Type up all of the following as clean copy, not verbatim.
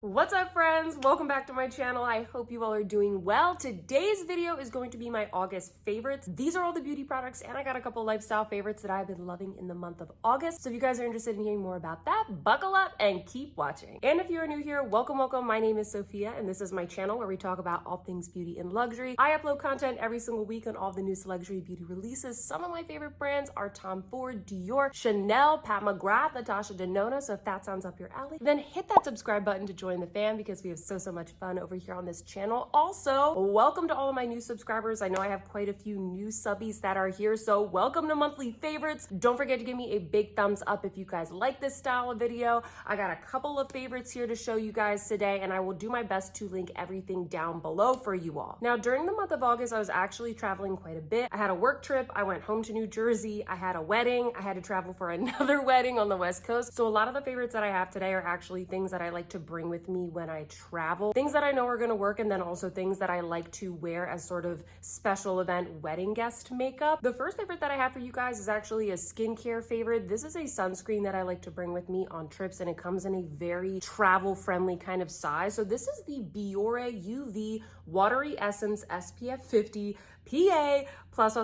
What's up, friends? Welcome back to my channel. I hope you all are doing well. Today's video is going to be my August favorites. These are all the beauty products, and I got a couple lifestyle favorites that I've been loving in the month of August. So if you guys are interested in hearing more about that, buckle up and keep watching. And if you're new here, welcome. My name is Sophia, and this is my channel where we talk about all things beauty and luxury. I upload content every single week on all the newest luxury beauty releases. Some of my favorite brands are Tom Ford, Dior, Chanel, Pat McGrath, Natasha Denona. So if that sounds up your alley, then hit that subscribe button to join the fam because we have so much fun over here on this channel. Also, welcome to all of my new subscribers. I know I have quite a few new subbies that are here, so welcome to monthly favorites. Don't forget to give me a big thumbs up if you guys like this style of video. I got a couple of favorites here to show you guys today, and I will do my best to link everything down below for you all. Now, during the month of August, I was actually traveling quite a bit. I had a work trip. I went home to New Jersey. I had a wedding. I had to travel for another wedding on the West Coast. So a lot of the favorites that I have today are actually things that I like to bring with me when I travel, things that I know are going to work, and then also things that I like to wear as sort of special event wedding guest makeup. The first favorite that I have for you guys is actually a skincare favorite. This is a sunscreen that I like to bring with me on trips, and it comes in a very travel friendly kind of size. So this is the Biore UV Watery Essence SPF 50 PA plus.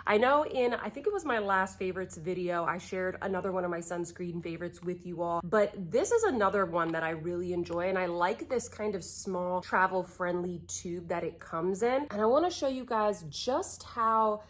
I know I think it was my last favorites video, I shared another one of my sunscreen favorites with you all, but this is another one that I really enjoy, and I like this kind of small travel friendly tube that it comes in. And I want to show you guys just how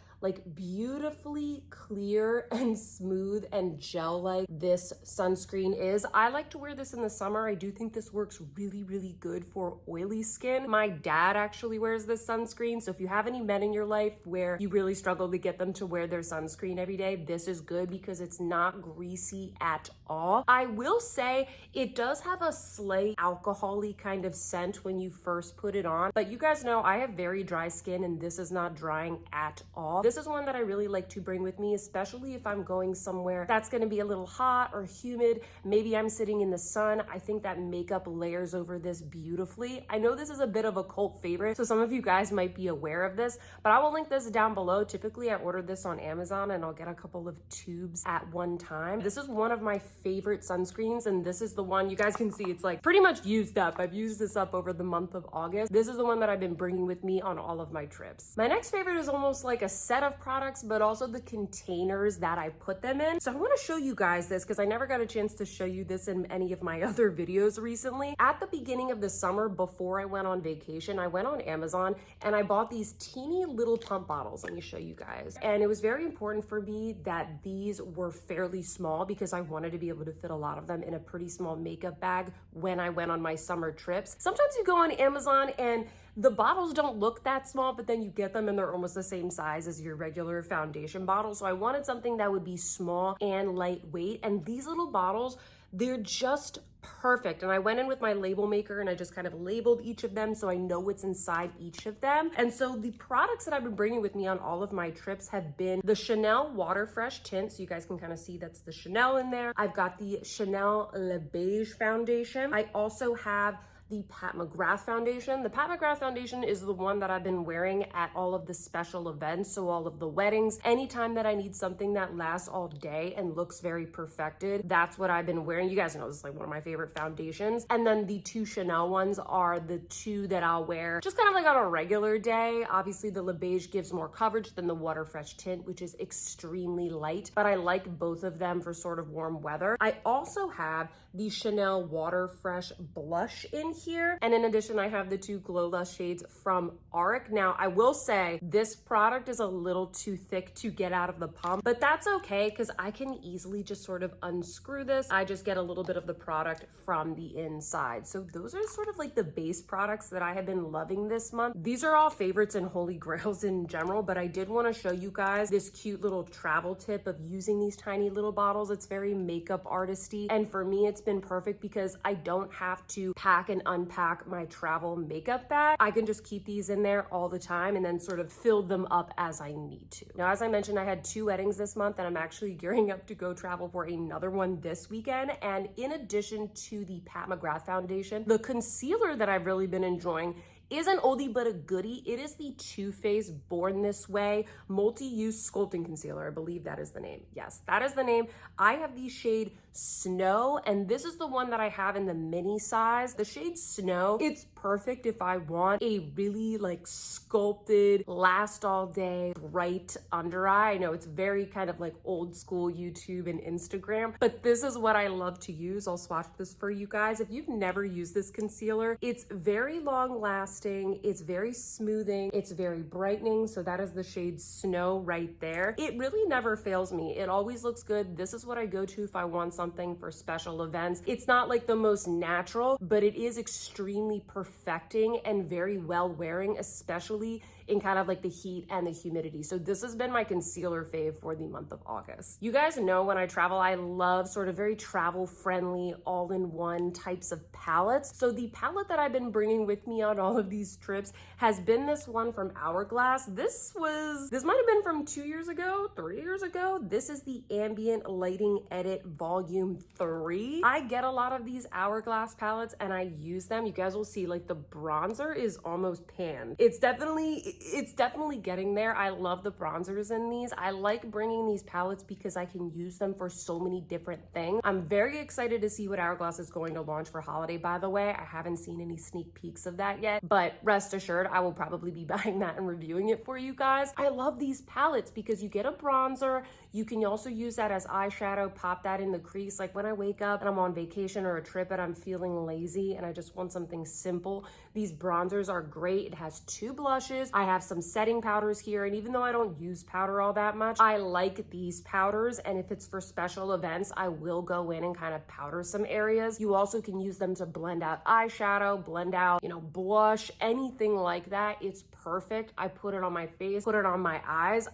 beautifully clear and smooth and gel-like this sunscreen is. I like to wear this in the summer. I do think this works really good for oily skin. My dad actually wears this sunscreen, so if you have any men in your life where you really struggle to get them to wear their sunscreen every day, this is good because it's not greasy at all. I will say it does have a slight alcohol-y kind of scent when you first put it on, but you guys know I have very dry skin and this is not drying at all. This is one that I really like to bring with me, especially if I'm going somewhere that's going to be a little hot or humid. Maybe I'm sitting in the sun. I think that makeup layers over this beautifully. I know this is a bit of a cult favorite, so some of you guys might be aware of this, but I will link this down below. Typically, I ordered this on Amazon and I'll get a couple of tubes at one time. This is one of my favorite sunscreens, and this is the one you guys can see it's like pretty much used up. I've used this up over the month of August. This is the one that I've been bringing with me on all of my trips. My next favorite is almost like a set of products, but also the containers that I put them in. So I want to show you guys this because I never got a chance to show you this in any of my other videos recently. At the beginning of the summer, before I went on vacation, I went on Amazon and I bought these teeny little pump bottles. Let me show you guys. And it was very important for me that these were fairly small because I wanted to be able to fit a lot of them in a pretty small makeup bag when I went on my summer trips. Sometimes you go on Amazon and the bottles don't look that small, but then you get them and they're almost the same size as your regular foundation bottle. So I wanted something that would be small and lightweight. And these little bottles, they're just perfect. And I went in with my label maker and I just kind of labeled each of them so I know what's inside each of them. And so the products that I've been bringing with me on all of my trips have been the Chanel Water Fresh Tint. So you guys can kind of see that's the Chanel in there. I've got the Chanel Le Beige Foundation. I also have the Pat McGrath foundation. The Pat McGrath foundation is the one that I've been wearing at all of the special events, so all of the weddings. Anytime that I need something that lasts all day and looks very perfected, that's what I've been wearing. You guys know this is like one of my favorite foundations. And then the two Chanel ones are the two that I'll wear just kind of like on a regular day. Obviously the Le Beige gives more coverage than the Water Fresh Tint, which is extremely light, but I like both of them for sort of warm weather. I also have the Chanel Water Fresh Blush in here. And in addition, I have the two Glow Lush shades from Auric. Now, I will say this product is a little too thick to get out of the pump, but that's okay because I can easily just sort of unscrew this. I just get a little bit of the product from the inside. So those are sort of like the base products that I have been loving this month. These are all favorites and holy grails in general, but I did want to show you guys this cute little travel tip of using these tiny little bottles. It's very makeup artisty. And for me, it's been perfect because I don't have to pack and unpack my travel makeup bag. I can just keep these in there all the time and then sort of fill them up as I need to. Now, as I mentioned, I had 2 weddings this month and I'm actually gearing up to go travel for another one this weekend. And in addition to the Pat McGrath foundation, the concealer that I've really been enjoying is an oldie but a goodie. It is the Too Faced Born This Way Multi-Use Sculpting Concealer. I believe that is the name. Yes, that is the name. I have the shade Snow, and this is the one that I have in the mini size. The shade Snow, it's perfect if I want a really like sculpted, last all day, bright under eye. I know it's very kind of like old school YouTube and Instagram, but this is what I love to use. I'll swatch this for you guys. If you've never used this concealer, it's very long lasting, it's very smoothing, it's very brightening. So that is the shade Snow right there. It really never fails me. It always looks good. This is what I go to if I want something for special events. It's not like the most natural, but it is extremely perfecting and very well wearing, especially in kind of like the heat and the humidity. So this has been my concealer fave for the month of August. You guys know when I travel, I love sort of very travel friendly, all-in-one types of palettes. So the palette that I've been bringing with me on all of these trips has been this one from Hourglass. This might have been from 2 years ago, 3 years ago. This is the Ambient Lighting Edit Volume 3. I get a lot of these Hourglass palettes and I use them. You guys will see like the bronzer is almost panned. It's definitely getting there. I love the bronzers in these. I like bringing these palettes because I can use them for so many different things. I'm very excited to see what Hourglass is going to launch for holiday, by the way. I haven't seen any sneak peeks of that yet, but rest assured, I will probably be buying that and reviewing it for you guys. I love these palettes because you get a bronzer. You can also use that as eyeshadow, pop that in the crease. Like when I wake up and I'm on vacation or a trip and I'm feeling lazy and I just want something simple, these bronzers are great. It has 2 blushes. I have some setting powders here, and even though I don't use powder all that much, I like these powders, and if it's for special events, I will go in and kind of powder some areas. You also can use them to blend out eyeshadow, blend out, you know, blush, anything like that. It's perfect. I put it on my face, put it on my eyes.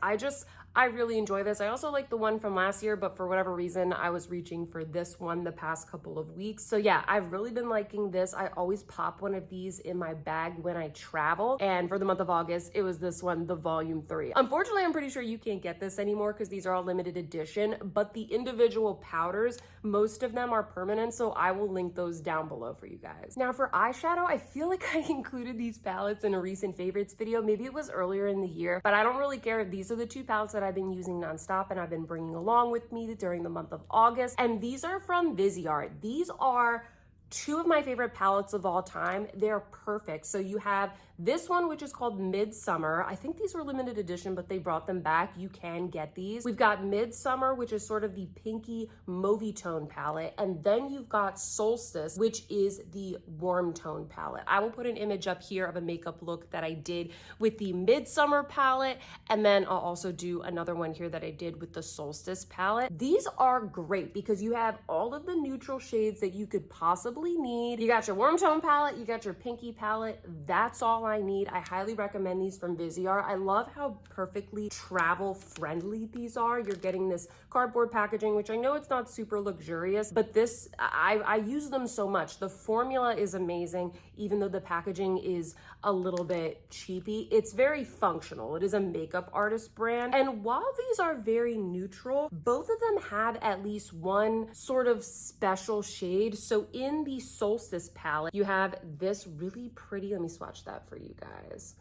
I really enjoy this. I also like the one from last year, but for whatever reason, I was reaching for this one the past couple of weeks. So yeah, I've really been liking this. I always pop one of these in my bag when I travel. And for the month of August, it was this one, the Volume 3. Unfortunately, I'm pretty sure you can't get this anymore because these are all limited edition, but the individual powders, most of them are permanent. So I will link those down below for you guys. Now for eyeshadow, I feel like I included these palettes in a recent favorites video. Maybe it was earlier in the year, but I don't really care. These are the 2 palettes that I've been using nonstop and I've been bringing along with me during the month of August. And these are from VISEART. These are 2 of my favorite palettes of all time. They're perfect. So you have this one, which is called Midsummer. I think these were limited edition, but they brought them back. You can get these. We've got Midsummer, which is sort of the pinky mauvey tone palette. And then you've got Solstice, which is the warm tone palette. I will put an image up here of a makeup look that I did with the Midsummer palette. And then I'll also do another one here that I did with the Solstice palette. These are great because you have all of the neutral shades that you could possibly need. You got your warm tone palette, you got your pinky palette. That's all I need. I highly recommend these from VISEART. I love how perfectly travel friendly these are. You're getting this cardboard packaging, which I know it's not super luxurious, but this, I use them so much. The formula is amazing, even though the packaging is a little bit cheapy. It's very functional. It is a makeup artist brand. And while these are very neutral, both of them have at least one sort of special shade. So in the Solstice palette, you have this really pretty, let me swatch that for you guys,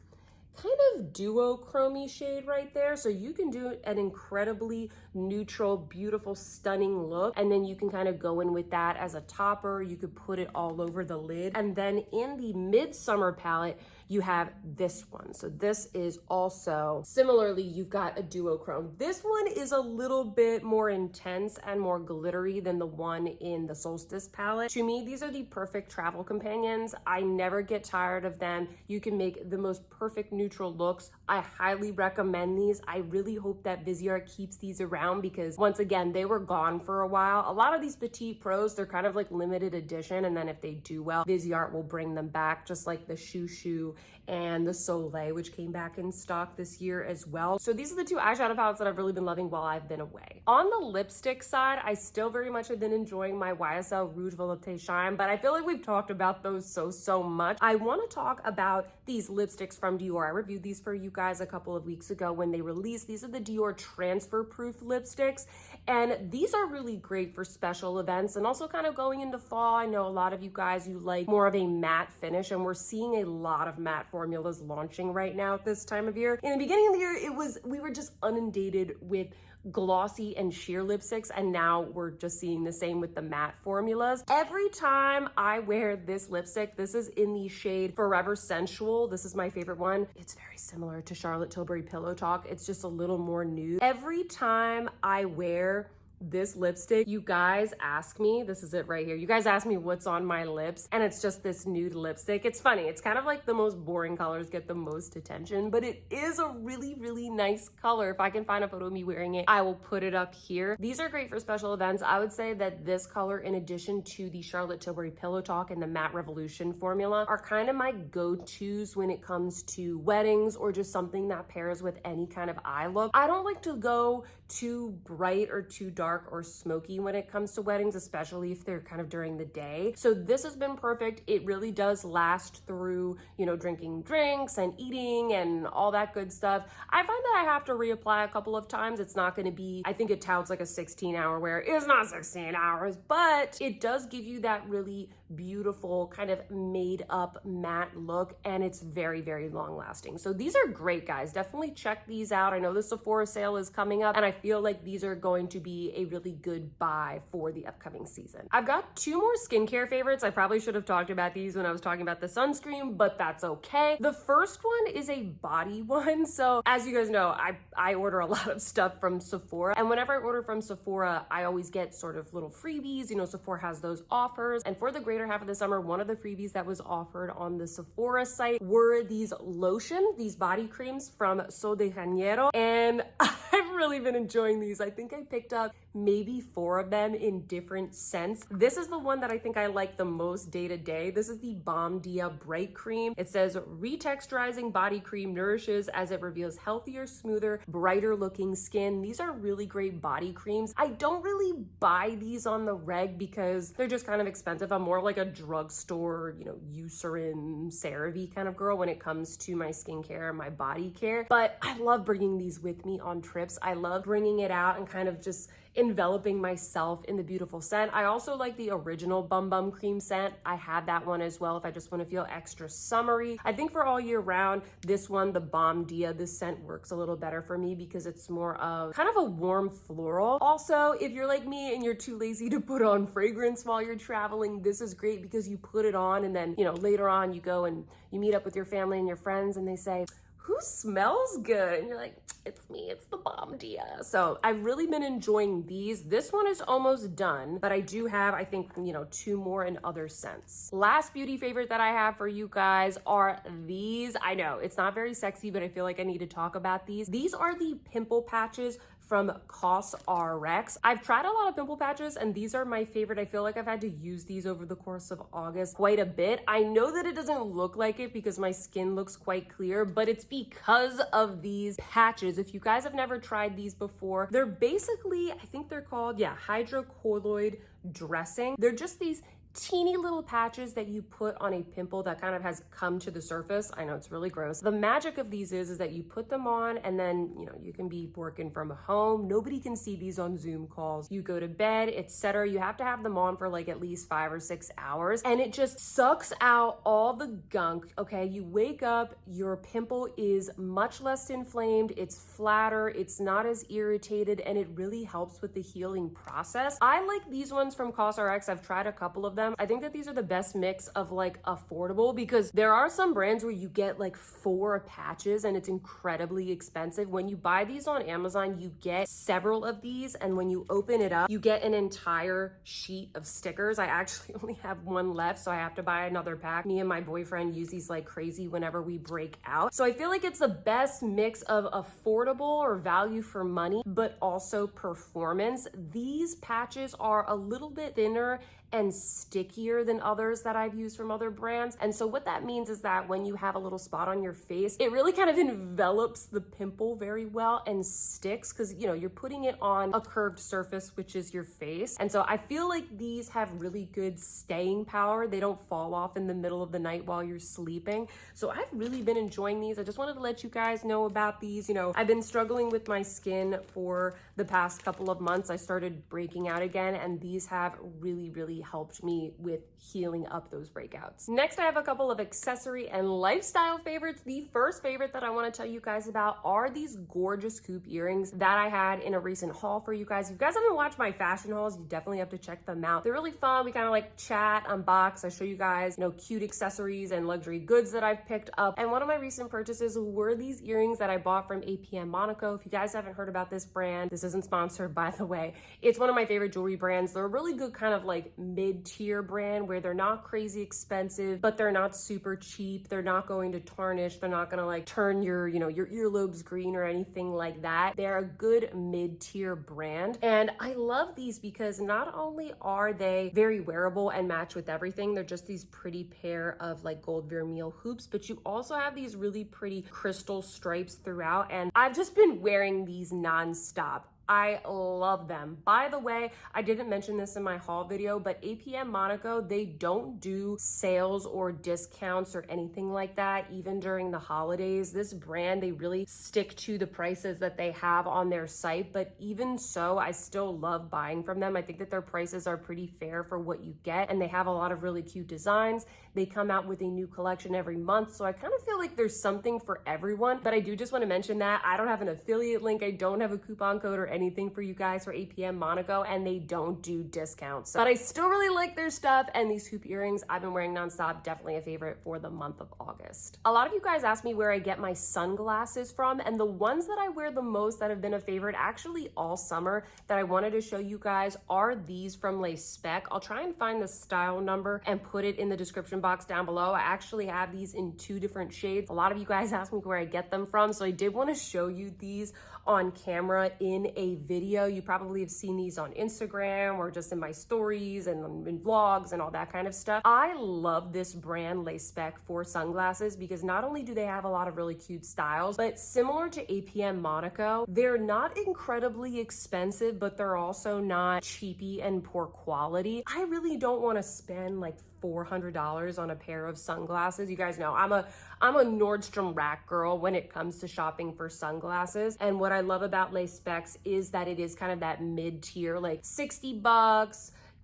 kind of duochrome shade right there. So you can do an incredibly neutral, beautiful, stunning look. And then you can kind of go in with that as a topper. You could put it all over the lid. And then in the Midsummer palette, you have this one. So this is also, similarly, you've got a duochrome. This one is a little bit more intense and more glittery than the one in the Solstice palette. To me, these are the perfect travel companions. I never get tired of them. You can make the most perfect neutral looks. I highly recommend these. I really hope that VISEART keeps these around because once again, they were gone for a while. A lot of these petite pros, they're kind of like limited edition. And then if they do well, VISEART will bring them back, just like the Shoo Shoo and the Soleil, which came back in stock this year as well. So these are the 2 eyeshadow palettes that I've really been loving while I've been away. On the lipstick side, I still very much have been enjoying my YSL Rouge Volupté Shine, but I feel like we've talked about those so much. I want to talk about these lipsticks from Dior. I reviewed these for you guys a couple of weeks ago when they released. These are the Dior transfer proof lipsticks, and these are really great for special events and also kind of going into fall. I know a lot of you guys, you like more of a matte finish, and we're seeing a lot of matte formulas launching right now at this time of year. In the beginning of the year, we were just inundated with glossy and sheer lipsticks, and now we're just seeing the same with the matte formulas. Every time I wear this lipstick, this is in the shade Forever Sensual. This is my favorite one. It's very similar to Charlotte Tilbury Pillow Talk. It's just a little more nude. Every time I wear this lipstick, you guys ask me, this is it right here, you guys ask me what's on my lips, and it's just this nude lipstick. It's funny, it's kind of like the most boring colors get the most attention, but it is a really, really nice color. If I can find a photo of me wearing it, I will put it up here. These are great for special events. I would say that this color, in addition to the Charlotte Tilbury Pillow Talk and the Matte Revolution formula, are kind of my go-tos when it comes to weddings or just something that pairs with any kind of eye look. I don't like to go too bright or too dark or smoky when it comes to weddings, especially if they're kind of during the day. So this has been perfect. It really does last through, you know, drinking drinks and eating and all that good stuff. I find that I have to reapply a couple of times. It's not going to be, I think it touts like a 16-hour wear. It's not 16 hours, but it does give you that really beautiful kind of made up matte look, and it's very, very long lasting. So these are great, guys. Definitely check these out. I know the Sephora sale is coming up, and I feel like these are going to be a really good buy for the upcoming season. I've got two more skincare favorites. I probably should have talked about these when I was talking about the sunscreen, but that's okay. The first one is a body one. So as you guys know, I order a lot of stuff from Sephora, and whenever I order from Sephora, I always get sort of little freebies. You know, Sephora has those offers, and for the greater half of the summer, one of the freebies that was offered on the Sephora site were these lotions, these body creams from So de Janeiro, and I've really been enjoying these. I think I picked up maybe 4 of them in different scents. This is the one that I think I like the most day to day. This is the Balm Dia Bright Cream. It says retexturizing body cream nourishes as it reveals healthier, smoother, brighter looking skin. These are really great body creams. I don't really buy these on the reg because they're just kind of expensive. I'm more like a drugstore, you know, Eucerin, CeraVe kind of girl when it comes to my skincare and my body care. But I love bringing these with me on trips. I love bringing it out and kind of just enveloping myself in the beautiful scent. I also like the original Bum Bum Cream scent. I have that one as well if I just want to feel extra summery. I think for all year round, this one, the Balm Dia, this scent works a little better for me because it's more of kind of a warm floral. Also, if you're like me and you're too lazy to put on fragrance while you're traveling, this is great because you put it on and then, you know, later on you go and you meet up with your family and your friends and they say, who smells good? And you're like, it's me, it's the Balm Dia. So I've really been enjoying these. This one is almost done, but I do have, I think, you know, 2 more in other scents. Last beauty favorite that I have for you guys are these. I know it's not very sexy, but I feel like I need to talk about these. These are the pimple patches from COSRX. I've tried a lot of pimple patches and these are my favorite. I feel like I've had to use these over the course of August quite a bit. I know that it doesn't look like it because my skin looks quite clear, but it's because of these patches. If you guys have never tried these before, they're basically, I think they're called, hydrocolloid dressing. They're just these teeny little patches that you put on a pimple that kind of has come to the surface. I know it's really gross. The magic of these is that you put them on and then, you know, you can be working from home. Nobody can see these on Zoom calls. You go to bed, etc. You have to have them on for like at least 5 or 6 hours and it just sucks out all the gunk. Okay, you wake up, your pimple is much less inflamed, it's flatter, it's not as irritated, and it really helps with the healing process. I like these ones from COSRX. I've tried a couple of them. I think that these are the best mix of like affordable, because there are some brands where you get like 4 patches and it's incredibly expensive. When you buy these on Amazon, you get several of these, and when you open it up, you get an entire sheet of stickers. I actually only have 1 left, so I have to buy another pack. Me and my boyfriend use these like crazy whenever we break out. So I feel like it's the best mix of affordable or value for money, but also performance. These patches are a little bit thinner and stickier than others that I've used from other brands. And so what that means is that when you have a little spot on your face, it really kind of envelops the pimple very well and sticks, because you know, you're putting it on a curved surface, which is your face. And so I feel like these have really good staying power. They don't fall off in the middle of the night while you're sleeping. So I've really been enjoying these. I just wanted to let you guys know about these. You know, I've been struggling with my skin for the past couple of months. I started breaking out again, and these have really helped me with healing up those breakouts. Next, I have a couple of accessory and lifestyle favorites. The first favorite that I want to tell you guys about are these gorgeous coupe earrings that I had in a recent haul for you guys. If you guys haven't watched my fashion hauls, you definitely have to check them out. They're really fun. We kind of like chat, unbox. I show you guys, you know, cute accessories and luxury goods that I've picked up. And one of my recent purchases were these earrings that I bought from APM Monaco. If you guys haven't heard about this brand, this isn't sponsored, by the way. It's one of my favorite jewelry brands. They're a really good kind of like mid-tier brand where they're not crazy expensive, but they're not super cheap. They're not going to tarnish. They're not gonna like turn your, you know, your earlobes green or anything like that. They're a good mid-tier brand. And I love these because not only are they very wearable and match with everything, they're just these pretty pair of like gold vermeil hoops, but you also have these really pretty crystal stripes throughout. And I've just been wearing these nonstop. I love them. By the way, I didn't mention this in my haul video, but APM Monaco, they don't do sales or discounts or anything like that, even during the holidays. This brand, they really stick to the prices that they have on their site, but even so, I still love buying from them. I think that their prices are pretty fair for what you get, and they have a lot of really cute designs. They come out with a new collection every month, so I kind of feel like there's something for everyone, but I do just want to mention that I don't have an affiliate link. I don't have a coupon code or anything for you guys for APM Monaco, and they don't do discounts. But I still really like their stuff, and these hoop earrings I've been wearing nonstop, definitely a favorite for the month of August. A lot of you guys ask me where I get my sunglasses from, and the ones that I wear the most that have been a favorite actually all summer that I wanted to show you guys are these from Les Spec. I'll try and find the style number and put it in the description box down below. I actually have these in 2 different shades. A lot of you guys ask me where I get them from, so I did want to show you these on camera in a video. You probably have seen these on Instagram or just in my stories and in vlogs and all that kind of stuff. I love this brand Les Spec for sunglasses because not only do they have a lot of really cute styles, but similar to APM Monaco, they're not incredibly expensive, but they're also not cheapy and poor quality. I really don't want to spend like $400 on a pair of sunglasses. You guys know I'm a Nordstrom Rack girl when it comes to shopping for sunglasses. And what I love about Les Specs is that it is kind of that mid-tier, like $60,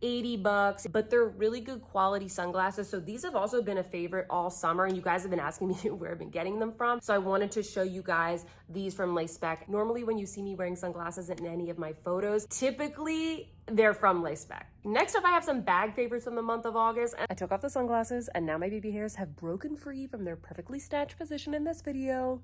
$80, but they're really good quality sunglasses. So these have also been a favorite all summer, and you guys have been asking me where I've been getting them from. So I wanted to show you guys these from Les Spec. Normally when you see me wearing sunglasses in any of my photos, typically they're from Les Spec. Next up, I have some bag favorites from the month of August. I took off the sunglasses and now my baby hairs have broken free from their perfectly snatched position in this video.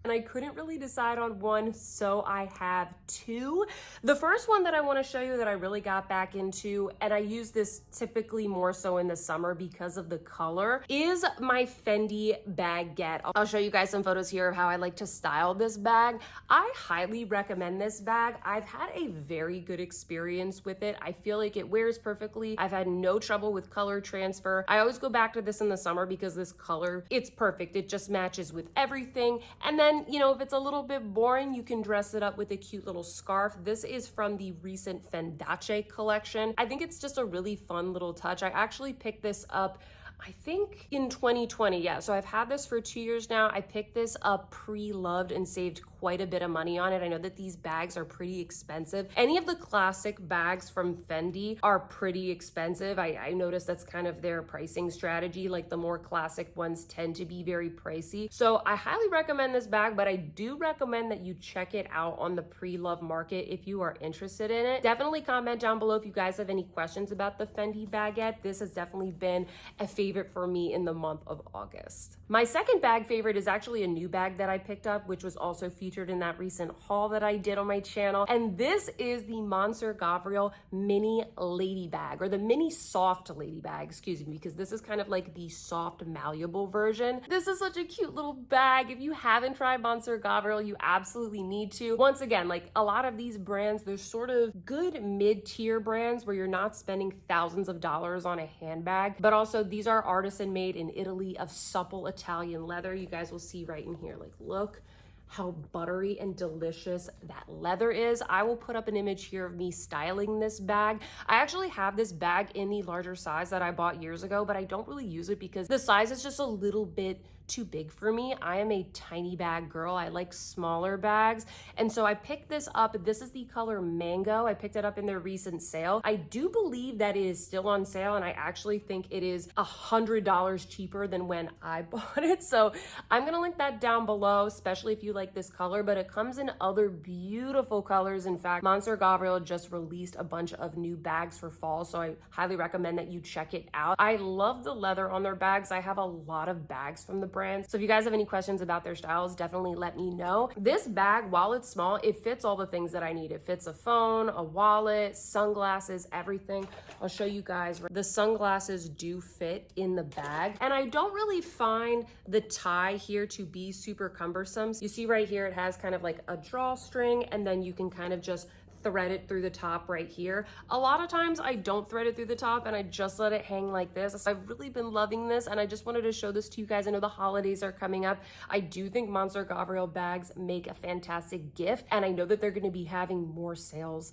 And I couldn't really decide on one, so I have 2. The first one that I want to show you that I really got back into, and I use this typically more so in the summer because of the color, is my Fendi Baguette. I'll show you guys some photos here of how I like to style this bag. I highly recommend this bag. I've had a very good experience with it. I feel like it wears perfectly. I've had no trouble with color transfer. I always go back to this in the summer because this color, it's perfect. It just matches with everything. And then, you know, if it's a little bit boring, you can dress it up with a cute little scarf. This is from the recent Fendace collection. I think it's just a really fun little touch. I actually picked this up, I think in 2020, yeah. So I've had this for 2 years now. I picked this up pre-loved and saved quite a bit of money on it. I know that these bags are pretty expensive. Any of the classic bags from Fendi are pretty expensive. I noticed that's kind of their pricing strategy. Like the more classic ones tend to be very pricey. So I highly recommend this bag, but I do recommend that you check it out on the pre-love market if you are interested in it. Definitely comment down below if you guys have any questions about the Fendi Baguette. This has definitely been a favorite for me in the month of August. My second bag favorite is actually a new bag that I picked up, which was also featured featured in that recent haul that I did on my channel. And this is the MANSUR Gabriel mini lady bag, or the mini soft lady bag, excuse me, because this is kind of like the soft malleable version. This is such a cute little bag. If you haven't tried MANSUR Gabriel, you absolutely need to. Once again, like a lot of these brands, they're sort of good mid-tier brands where you're not spending thousands of dollars on a handbag, but also these are artisan made in Italy of supple Italian leather. You guys will see right in here, like look how buttery and delicious that leather is. I will put up an image here of me styling this bag. I actually have this bag in the larger size that I bought years ago, but I don't really use it because the size is just a little bit too big for me. I am a tiny bag girl. I like smaller bags. And so I picked this up. This is the color Mango. I picked it up in their recent sale. I do believe that it is still on sale, and I actually think it is $100 cheaper than when I bought it. So I'm gonna link that down below, especially if you like this color, but it comes in other beautiful colors. In fact, MANSUR Gabriel just released a bunch of new bags for fall, so I highly recommend that you check it out. I love the leather on their bags. I have a lot of bags from the brand, so if you guys have any questions about their styles, definitely let me know. This bag, while it's small, it fits all the things that I need. It fits a phone, a wallet, sunglasses, everything. I'll show you guys. The sunglasses do fit in the bag, and I don't really find the tie here to be super cumbersome. So you see right here, it has kind of like a drawstring, and then you can kind of just thread it through the top right here. A lot of times I don't thread it through the top and I just let it hang like this. I've really been loving this, and I just wanted to show this to you guys. I know the holidays are coming up. I do think MANSUR Gabriel bags make a fantastic gift, and I know that they're going to be having more sales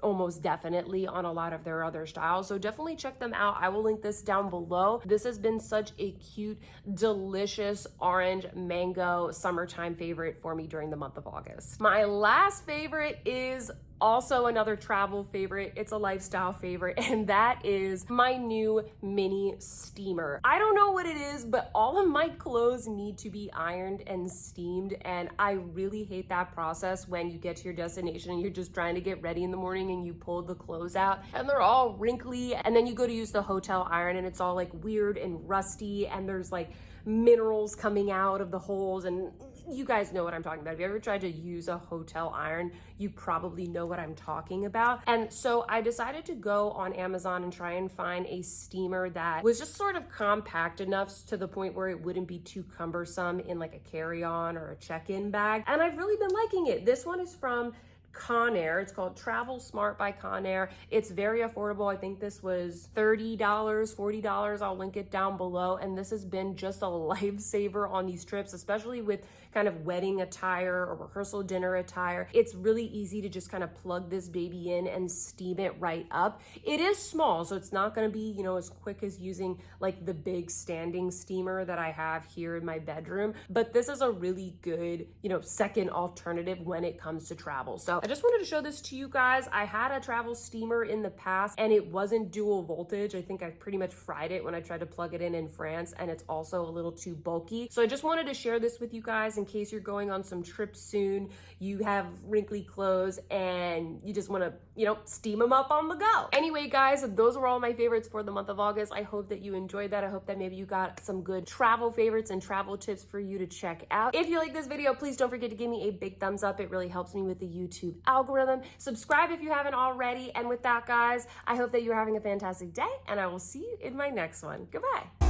almost definitely on a lot of their other styles, so definitely check them out. I will link this down below. This has been such a cute, delicious orange mango summertime favorite for me during the month of August. My last favorite is also another travel favorite. It's a lifestyle favorite, and that is my new mini steamer. I don't know what it is, but all of my clothes need to be ironed and steamed, and I really hate that process when you get to your destination and you're just trying to get ready in the morning and you pull the clothes out and they're all wrinkly, and then you go to use the hotel iron and it's all like weird and rusty, and there's like minerals coming out of the holes, and you guys know what I'm talking about. If you ever tried to use a hotel iron, you probably know what I'm talking about. And so I decided to go on Amazon and try and find a steamer that was just sort of compact enough to the point where it wouldn't be too cumbersome in like a carry-on or a check-in bag. And I've really been liking it. This one is from Conair. It's called Travel Smart by Conair. It's very affordable. I think this was $30, $40. I'll link it down below. And this has been just a lifesaver on these trips, especially with kind of wedding attire or rehearsal dinner attire. It's really easy to just kind of plug this baby in and steam it right up. It is small, so it's not going to be, you know, as quick as using like the big standing steamer that I have here in my bedroom. But this is a really good, you know, second alternative when it comes to travel. So I just wanted to show this to you guys. I had a travel steamer in the past and it wasn't dual voltage. I think I pretty much fried it when I tried to plug it in France, and it's also a little too bulky. So I just wanted to share this with you guys in case you're going on some trip soon, you have wrinkly clothes and you just want to, you know, steam them up on the go. Anyway, guys, those were all my favorites for the month of August. I hope that you enjoyed that. I hope that maybe you got some good travel favorites and travel tips for you to check out. If you like this video, please don't forget to give me a big thumbs up. It really helps me with the YouTube algorithm. Subscribe if you haven't already. And with that, guys, I hope that you're having a fantastic day, and I will see you in my next one. Goodbye.